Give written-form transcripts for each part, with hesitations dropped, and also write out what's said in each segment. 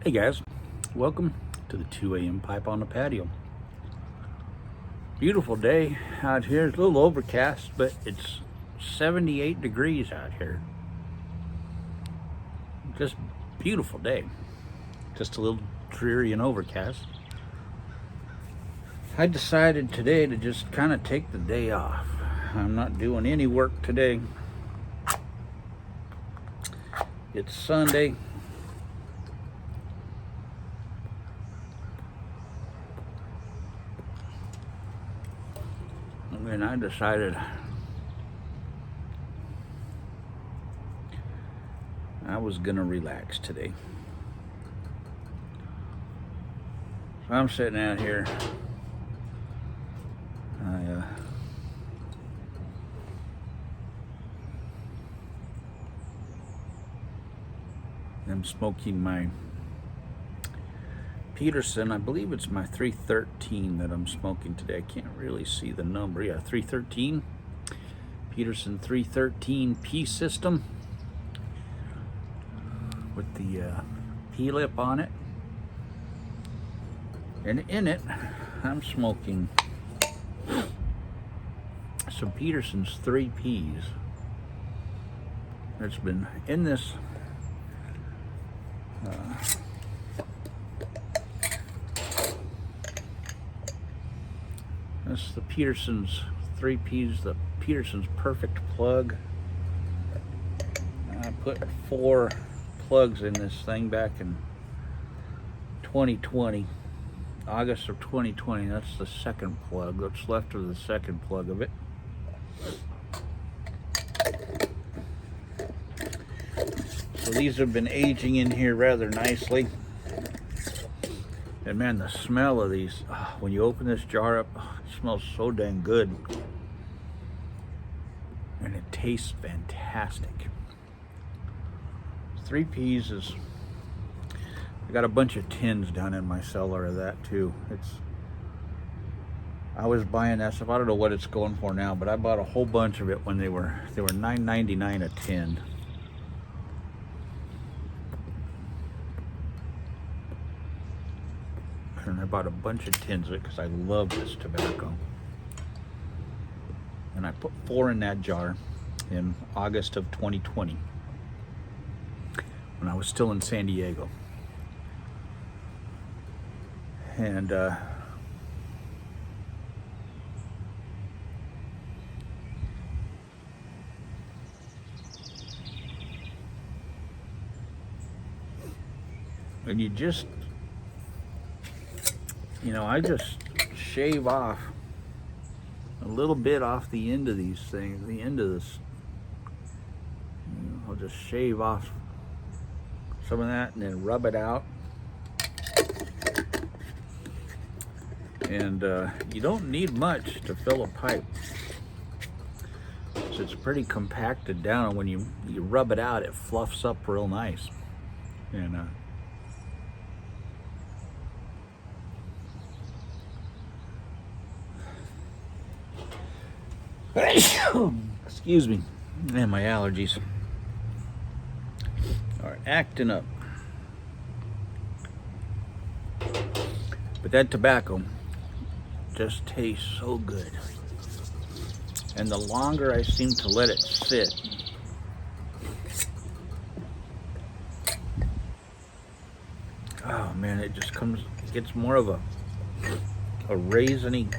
Hey guys, welcome to the 2 a.m. pipe on the patio. Beautiful day out here. It's a little overcast, but it's 78 degrees out here. Just beautiful day. Just a little dreary and overcast. I decided today to just kind of take the day off. I'm not doing any work today. It's Sunday. And I decided I was gonna relax today. So I'm sitting out here. I'm smoking my Peterson. I believe it's my 313 that I'm smoking today. I can't really see the number. Yeah, 313. Peterson 313 P system with the P lip on it. And in it, I'm smoking some Peterson's 3 Ps. It's been in this this is the Peterson's 3 Ps, the Peterson's Perfect Plug. I put 4 plugs in this thing back in 2020, August of 2020. That's the second plug. What's left of the second plug of it. So these have been aging in here rather nicely. And man, the smell of these, when you open this jar up, it smells so dang good. And it tastes fantastic. 3 Ps is, I got a bunch of tins down in my cellar of that too. I was buying that stuff. I don't know what it's going for now, but I bought a whole bunch of it when they were $9.99 a tin. And I bought a bunch of tins of it because I love this tobacco. And I put 4 in that jar in August of 2020 when I was still in San Diego. And you just, I just shave off a little bit off the end of these things, the end of this. I'll just shave off some of that and then rub it out. And you don't need much to fill a pipe. So it's pretty compacted down, and when you rub it out, it fluffs up real nice. And excuse me, and my allergies are acting up. But that tobacco just tastes so good. And the longer I seem to let it sit, oh man, it just gets more of a raisiny,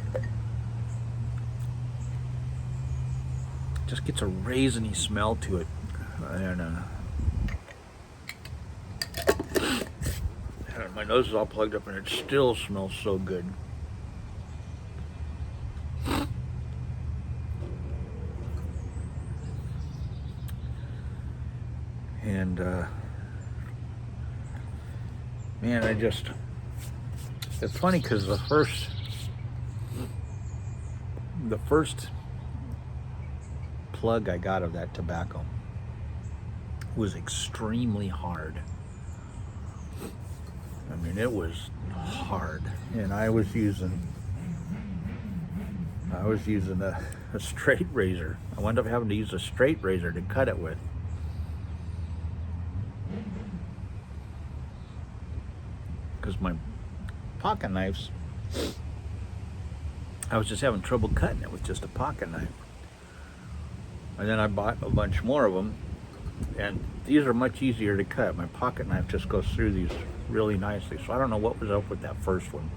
just gets a raisiny smell to it. And my nose is all plugged up and it still smells so good. And man, it's funny because the first plug I got of that tobacco was extremely hard. I mean, it was hard, and I was using a straight razor. I wound up having to use a straight razor to cut it with. Because my pocket knives, I was just having trouble cutting it with just a pocket knife. And then I bought a bunch more of them, and these are much easier to cut. My pocket knife just goes through these really nicely. So I don't know what was up with that first one.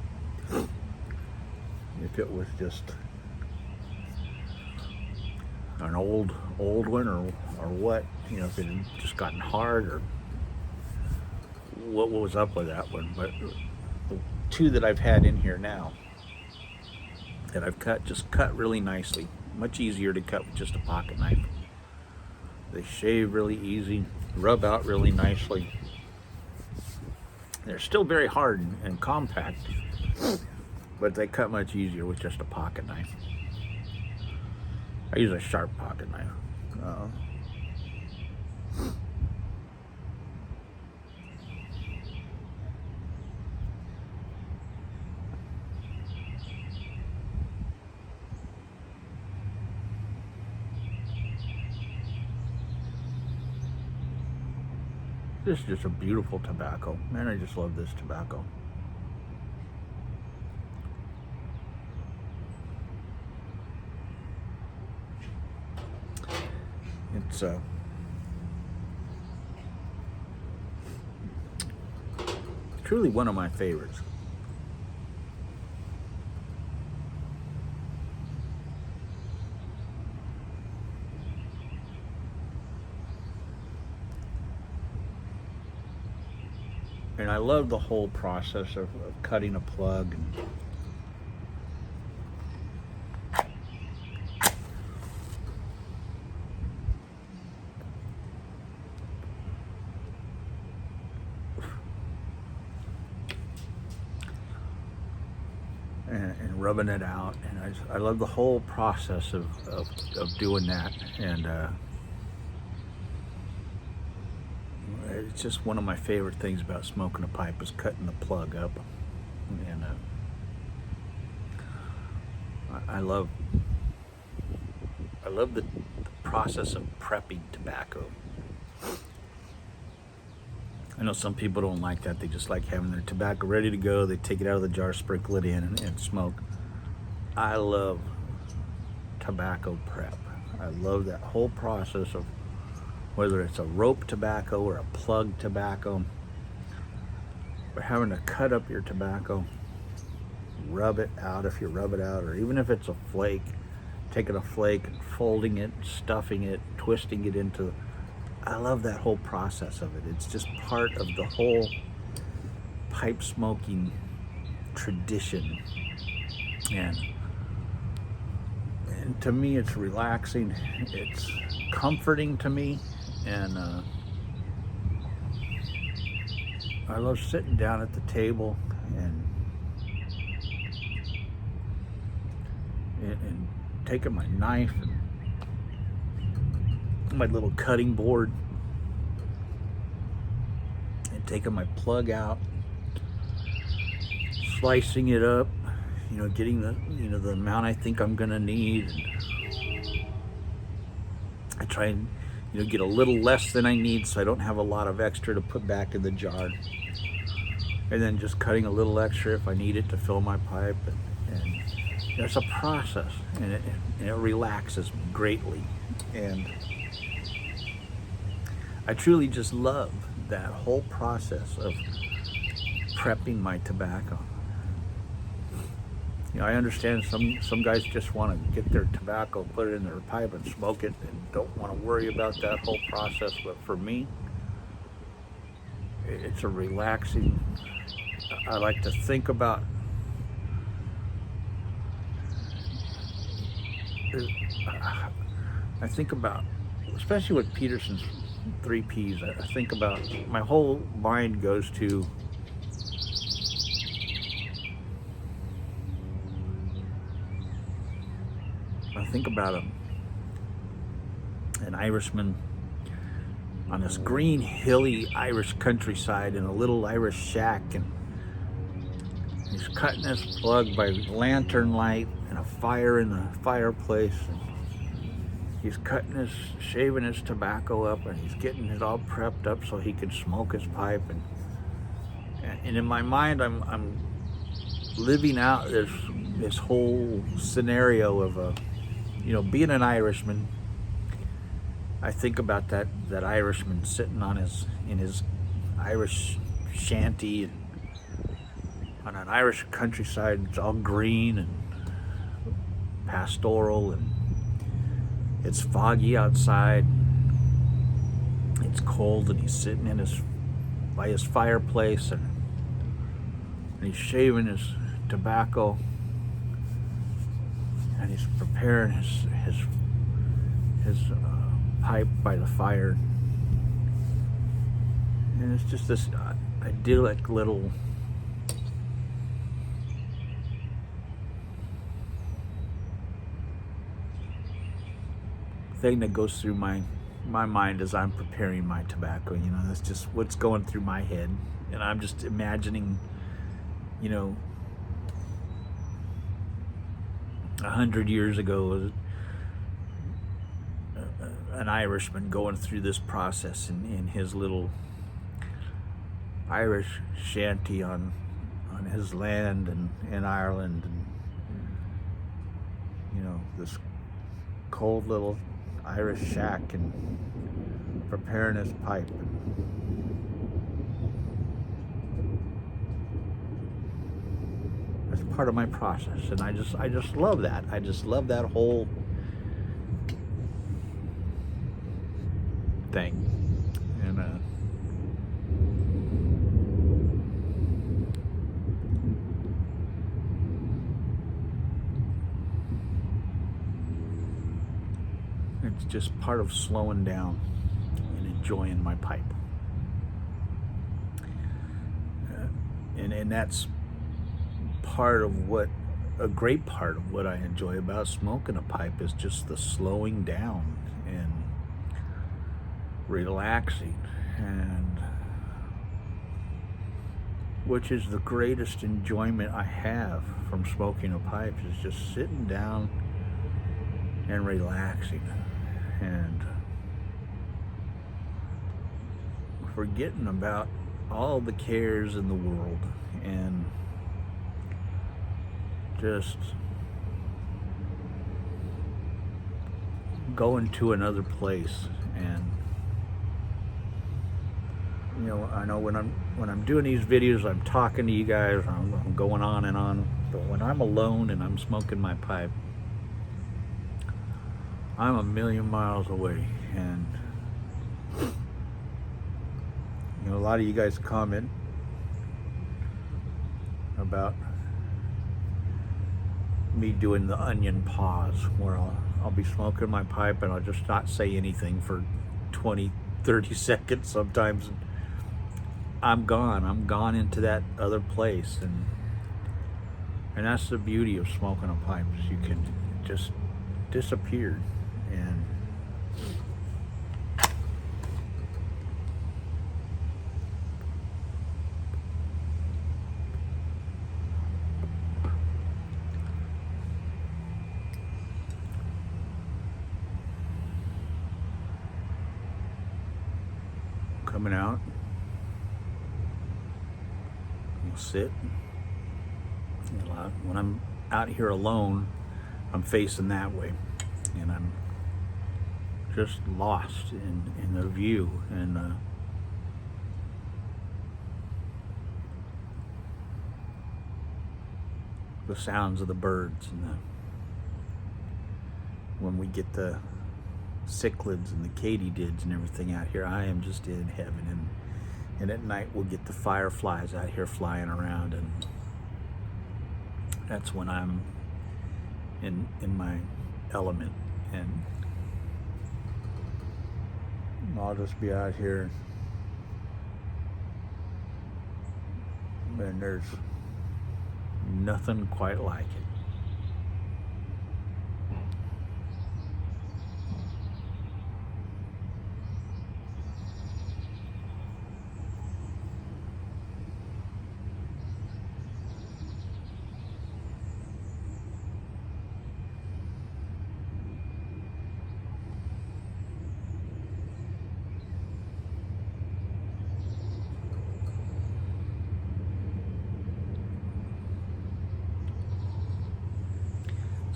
If it was just an old one, or what, you know, if it had just gotten hard, or what was up with that one. But the two that I've had in here now that I've cut really nicely. Much easier to cut with just a pocket knife. They shave really easy, rub out really nicely. They're still very hard and compact, but they cut much easier with just a pocket knife. I use a sharp pocket knife. This is just a beautiful tobacco. Man, I just love this tobacco. It's truly one of my favorites. And I love the whole process of cutting a plug and rubbing it out. And I love the whole process of doing that. And it's just one of my favorite things about smoking a pipe is cutting the plug up. And I love the process of prepping tobacco. I know some people don't like that. They just like having their tobacco ready to go. They take it out of the jar, sprinkle it in, and smoke. I love tobacco prep. I love that whole process of whether it's a rope tobacco or a plug tobacco, or having to cut up your tobacco, rub it out if you rub it out, or even if it's a flake, taking a flake and folding it, stuffing it, twisting it into. I love that whole process of it. It's just part of the whole pipe smoking tradition. And to me, it's relaxing. It's comforting to me. And I love sitting down at the table and taking my knife and my little cutting board and taking my plug out, slicing it up, you know, getting the amount I think I'm gonna need. I try and get a little less than I need so I don't have a lot of extra to put back in the jar, and then just cutting a little extra if I need it to fill my pipe. And it's a process, and it relaxes me greatly. And I truly just love that whole process of prepping my tobacco. You know, I understand some guys just want to get their tobacco, put it in their pipe and smoke it, and don't want to worry about that whole process. But for me, it's a relaxing. I like to think about. I think about, especially with Peterson's three P's. I think about, my whole mind goes to I think about an Irishman on this green, hilly Irish countryside in a little Irish shack, and he's cutting his plug by lantern light and a fire in the fireplace. And he's shaving his tobacco up, and he's getting it all prepped up so he can smoke his pipe. And in my mind, I'm living out this whole scenario of being an Irishman. I think about that Irishman sitting in his Irish shanty on an Irish countryside. It's all green and pastoral, and it's foggy outside. It's cold, and he's sitting by his fireplace, and he's shaving his tobacco, and he's preparing his pipe by the fire. And it's just this idyllic little thing that goes through my mind as I'm preparing my tobacco. That's just what's going through my head, and I'm just imagining 100 years ago, an Irishman going through this process in his little Irish shanty on his land in Ireland, and this cold little Irish shack, and preparing his pipe. That's part of my process, and I just love that. I just love that whole thing. And it's just part of slowing down and enjoying my pipe. And that's a great part of what I enjoy about smoking a pipe is just the slowing down and relaxing, and which is the greatest enjoyment I have from smoking a pipe, is just sitting down and relaxing and forgetting about all the cares in the world, and just going to another place. And I know when I'm doing these videos, I'm talking to you guys, I'm going on and on, but when I'm alone and I'm smoking my pipe, I'm a million miles away. And a lot of you guys comment about me doing the onion pause, where I'll be smoking my pipe and I'll just not say anything for 20-30 seconds sometimes. I'm gone into that other place, and that's the beauty of smoking a pipe, is you can just disappear. And coming out, you'll sit. When I'm out here alone, I'm facing that way, and I'm just lost in the view and the sounds of the birds, and when we get the cichlids and the katydids and everything out here, I am just in heaven. And at night we'll get the fireflies out here flying around, and that's when I'm in my element. And I'll just be out here, and there's nothing quite like it.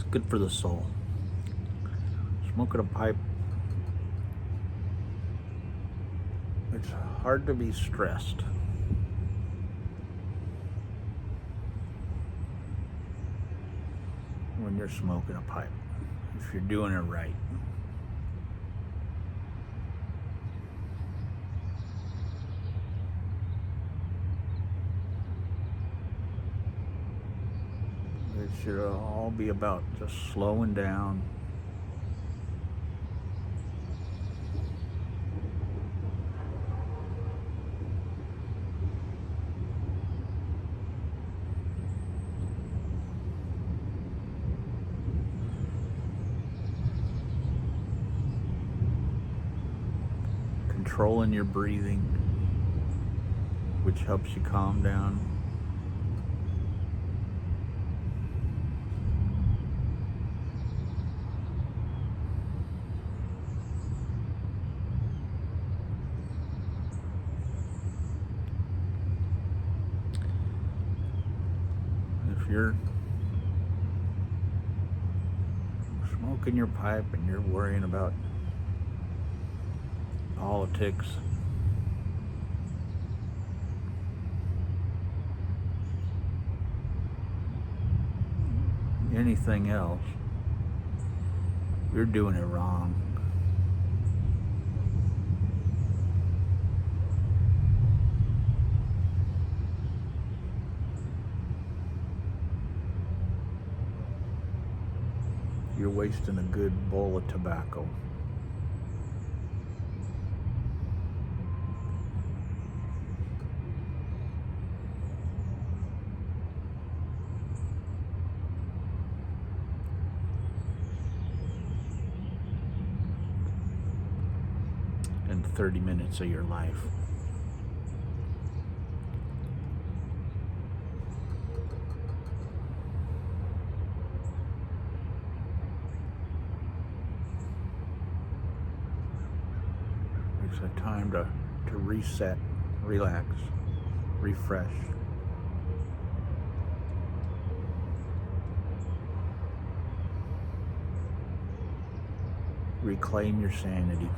Good for the soul. Smoking a pipe, it's hard to be stressed. When you're smoking a pipe, if you're doing it right. It should all be about just slowing down. Controlling your breathing, which helps you calm down. If you're smoking your pipe and you're worrying about politics, anything else, you're doing it wrong. You're wasting a good bowl of tobacco. And 30 minutes of your life. It's a time to reset, relax, refresh. Reclaim your sanity.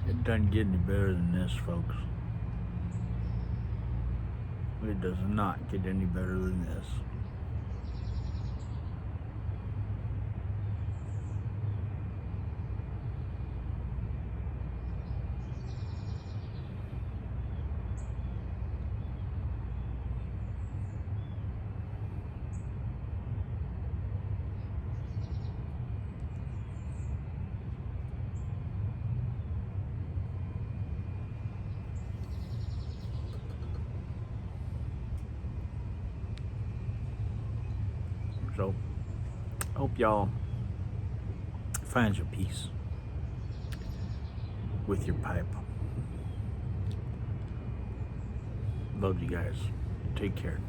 It doesn't get any better than this, folks. It does not get any better than this. So, hope y'all find your peace with your pipe. Love you guys. Take care.